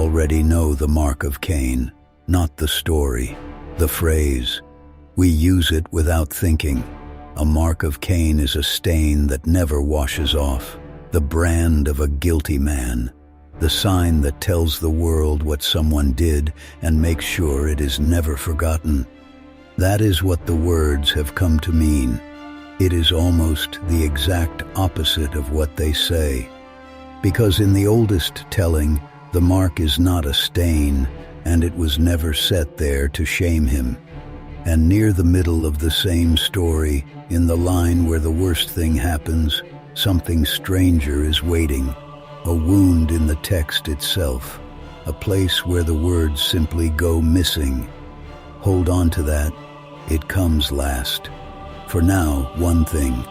already know the mark of Cain, not the story, the phrase. We use it without thinking. A mark of Cain is a stain that never washes off, the brand of a guilty man, the sign that tells the world what someone did and makes sure it is never forgotten. That is what the words have come to mean. It is almost the exact opposite of what they say. Because in the oldest telling, the mark is not a stain, and it was never set there to shame him. And near the middle of the same story, in the line where the worst thing happens, something stranger is waiting, a wound in the text itself, a place where the words simply go missing. Hold on to that. It comes last. For now, one thing.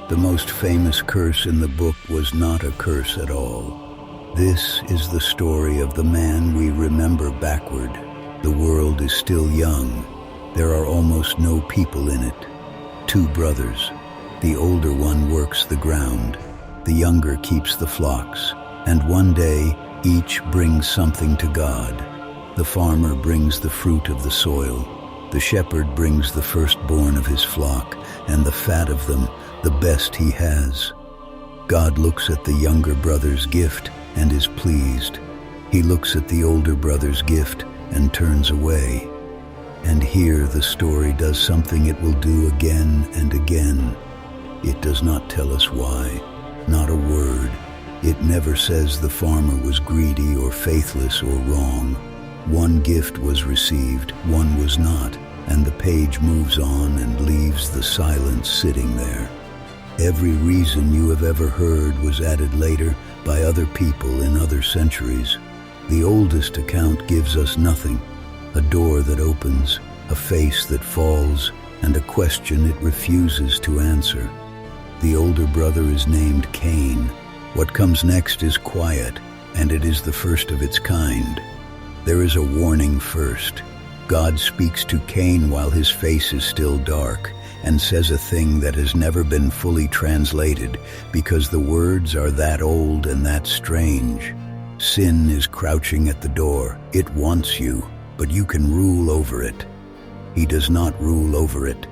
The most famous curse in the book was not a curse at all. This is the story of the man we remember backward. The world is still young. There are almost no people in it. 2 brothers. The older one works the ground. The younger keeps the flocks. And one day, each brings something to God. The farmer brings the fruit of the soil. The shepherd brings the firstborn of his flock, and the fat of them, the best he has. God looks at the younger brother's gift and is pleased. He looks at the older brother's gift and turns away. And here the story does something it will do again and again. It does not tell us why, not a word. It never says the farmer was greedy or faithless or wrong. One gift was received, one was not, and the page moves on and leaves the silence sitting there. Every reason you have ever heard was added later by other people in other centuries. The oldest account gives us nothing. A door that opens, a face that falls, and a question it refuses to answer. The older brother is named Cain. What comes next is quiet, and it is the first of its kind. There is a warning first. God speaks to Cain while his face is still dark, and says a thing that has never been fully translated, because the words are that old and that strange. Sin is crouching at the door. It wants you, but you can rule over it. He does not rule over it.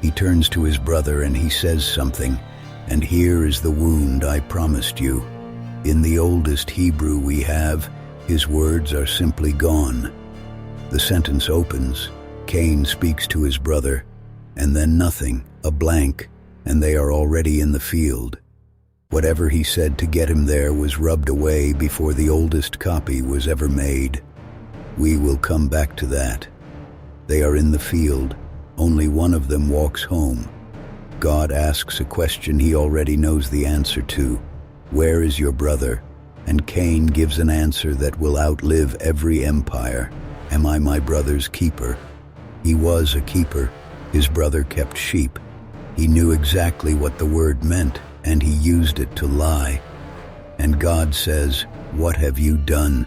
He turns to his brother and he says something, and here is the wound I promised you. In the oldest Hebrew we have, his words are simply gone. The sentence opens, Cain speaks to his brother, and then nothing, a blank, and they are already in the field. Whatever he said to get him there was rubbed away before the oldest copy was ever made. We will come back to that. They are in the field. Only one of them walks home. God asks a question he already knows the answer to. Where is your brother? And Cain gives an answer that will outlive every empire. Am I my brother's keeper? He was a keeper. His brother kept sheep. He knew exactly what the word meant, and he used it to lie. And God says, what have you done?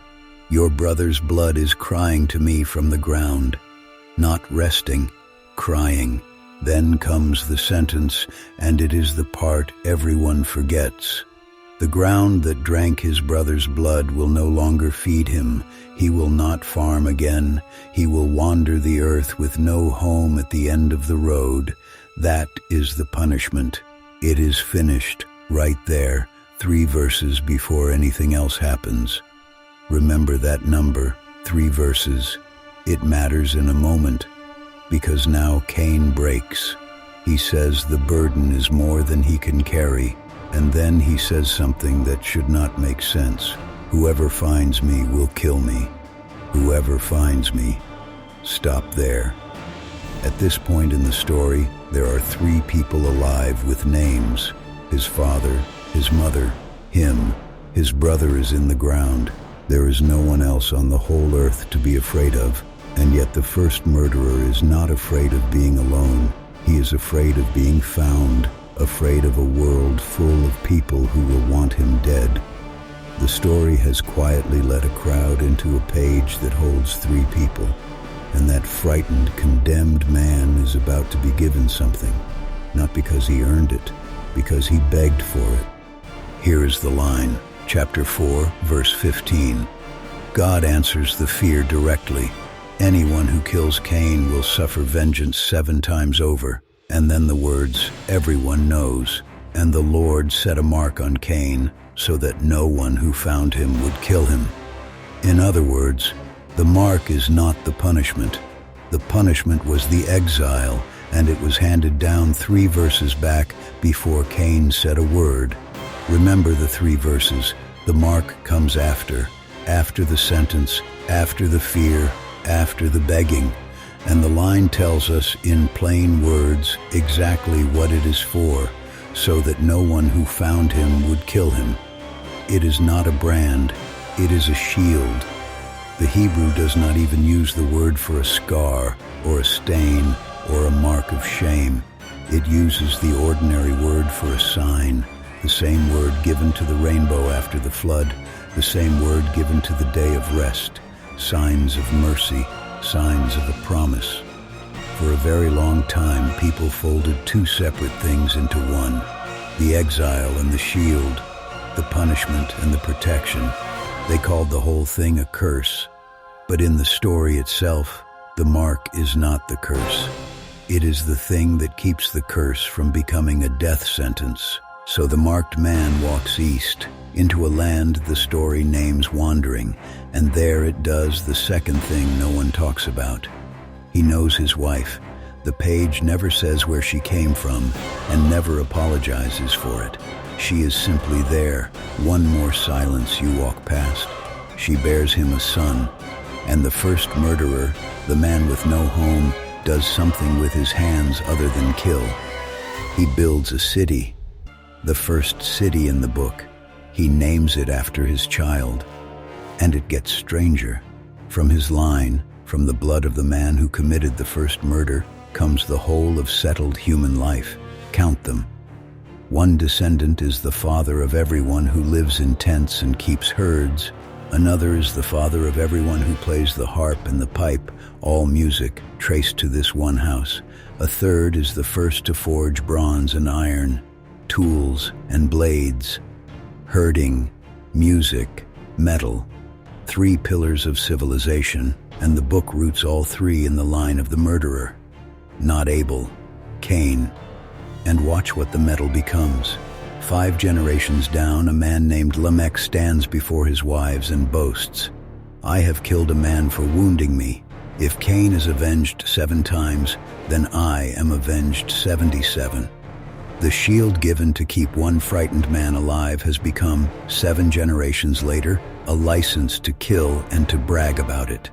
Your brother's blood is crying to me from the ground. Not resting, crying. Then comes the sentence, and it is the part everyone forgets. The ground that drank his brother's blood will no longer feed him. He will not farm again. He will wander the earth with no home at the end of the road. That is the punishment. It is finished, right there, 3 verses before anything else happens. Remember that number, 3 verses. It matters in a moment, because now Cain breaks. He says the burden is more than he can carry, and then he says something that should not make sense. Whoever finds me will kill me. Whoever finds me. Stop there. At this point in the story, there are 3 people alive with names. His father, his mother, him. His brother is in the ground. There is no one else on the whole earth to be afraid of. And yet the first murderer is not afraid of being alone. He is afraid of being found, afraid of a world full of people who will want him dead. The story has quietly led a crowd into a page that holds 3 people, and that frightened, condemned man is about to be given something, not because he earned it, because he begged for it. Here is the line, chapter 4, verse 15. God answers the fear directly. Anyone who kills Cain will suffer vengeance 7 times over. And then the words, everyone knows. And the Lord set a mark on Cain, so that no one who found him would kill him. In other words, the mark is not the punishment. The punishment was the exile, and it was handed down 3 verses back before Cain said a word. Remember the 3 verses. The mark comes after the sentence, after the fear, after the begging. And the line tells us in plain words exactly what it is for, so that no one who found him would kill him. It is not a brand, it is a shield. The Hebrew does not even use the word for a scar or a stain or a mark of shame. It uses the ordinary word for a sign, the same word given to the rainbow after the flood, the same word given to the day of rest, signs of mercy, signs of a promise. For a very long time, people folded 2 separate things into one, the exile and the shield, the punishment and the protection. They called the whole thing a curse. But in the story itself, the mark is not the curse. It is the thing that keeps the curse from becoming a death sentence. So the marked man walks east, into a land the story names wandering, and there it does the second thing no one talks about. He knows his wife. The page never says where she came from, and never apologizes for it. She is simply there, one more silence you walk past. She bears him a son, and the first murderer, the man with no home, does something with his hands other than kill. He builds a city, the first city in the book. He names it after his child. And it gets stranger. From his line, from the blood of the man who committed the first murder, comes the whole of settled human life. Count them. One descendant is the father of everyone who lives in tents and keeps herds. Another is the father of everyone who plays the harp and the pipe, all music traced to this one house. A third is the first to forge bronze and iron, tools and blades, herding, music, metal. 3 pillars of civilization, and the book roots all 3 in the line of the murderer. Not Abel, Cain. And watch what the metal becomes. 5 generations down, a man named Lamech stands before his wives and boasts, I have killed a man for wounding me. If Cain is avenged 7 times, then I am avenged 77. The shield given to keep one frightened man alive has become, 7 generations later, a license to kill and to brag about it.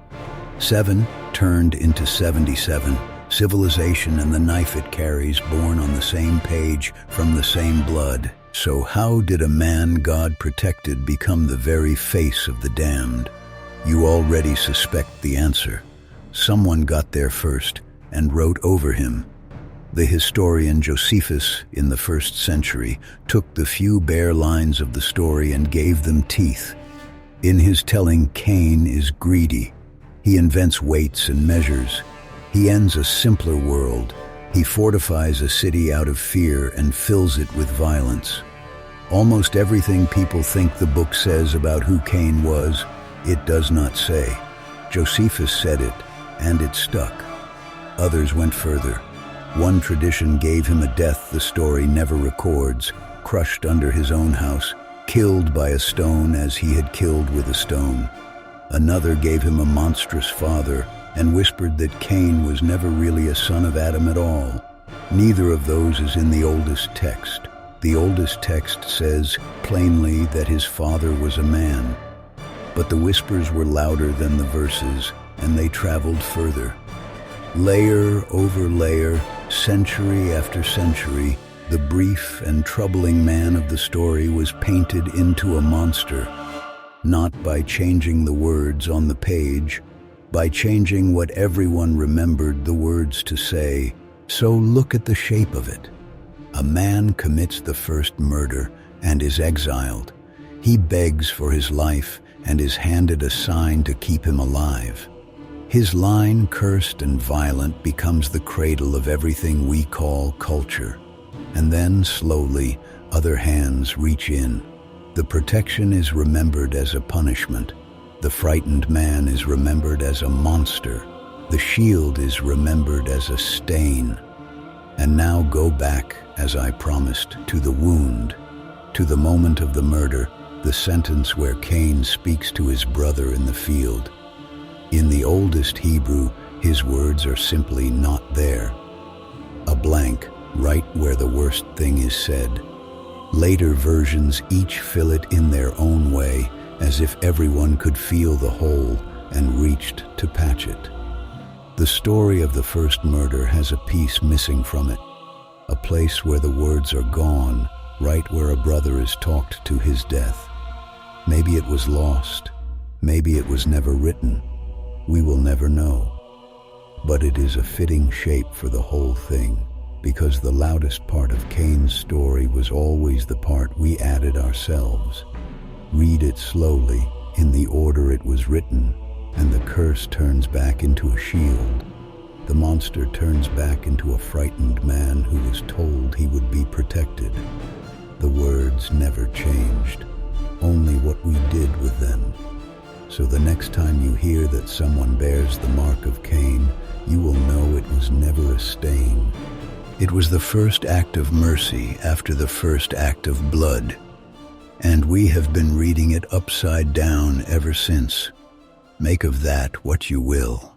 7 turned into 77. Civilization and the knife it carries, born on the same page from the same blood. So how did a man God protected become the very face of the damned? You already suspect the answer. Someone got there first and wrote over him. The historian Josephus, in the 1st century, took the few bare lines of the story and gave them teeth. In his telling, Cain is greedy. He invents weights and measures. He ends a simpler world. He fortifies a city out of fear and fills it with violence. Almost everything people think the book says about who Cain was, it does not say. Josephus said it, and it stuck. Others went further. One tradition gave him a death the story never records, crushed under his own house, killed by a stone as he had killed with a stone. Another gave him a monstrous father, and whispered that Cain was never really a son of Adam at all. Neither of those is in the oldest text. The oldest text says plainly that his father was a man. But the whispers were louder than the verses, and they traveled further. Layer over layer, century after century, the brief and troubling man of the story was painted into a monster, not by changing the words on the page, by changing what everyone remembered the words to say. So look at the shape of it. A man commits the first murder and is exiled. He begs for his life and is handed a sign to keep him alive. His line, cursed and violent, becomes the cradle of everything we call culture. And then, slowly, other hands reach in. The protection is remembered as a punishment. The frightened man is remembered as a monster. The shield is remembered as a stain. And now go back, as I promised, to the wound, to the moment of the murder, the sentence where Cain speaks to his brother in the field. In the oldest Hebrew, his words are simply not there. A blank, right where the worst thing is said. Later versions each fill it in their own way, as if everyone could feel the hole and reached to patch it. The story of the first murder has a piece missing from it, a place where the words are gone, right where a brother is talked to his death. Maybe it was lost, maybe it was never written. We will never know. But it is a fitting shape for the whole thing, because the loudest part of Cain's story was always the part we added ourselves. Read it slowly, in the order it was written, and the curse turns back into a shield. The monster turns back into a frightened man who was told he would be protected. The words never changed, only what we did with them. So the next time you hear that someone bears the mark of Cain, you will know it was never a stain. It was the first act of mercy after the first act of blood. And we have been reading it upside down ever since. Make of that what you will.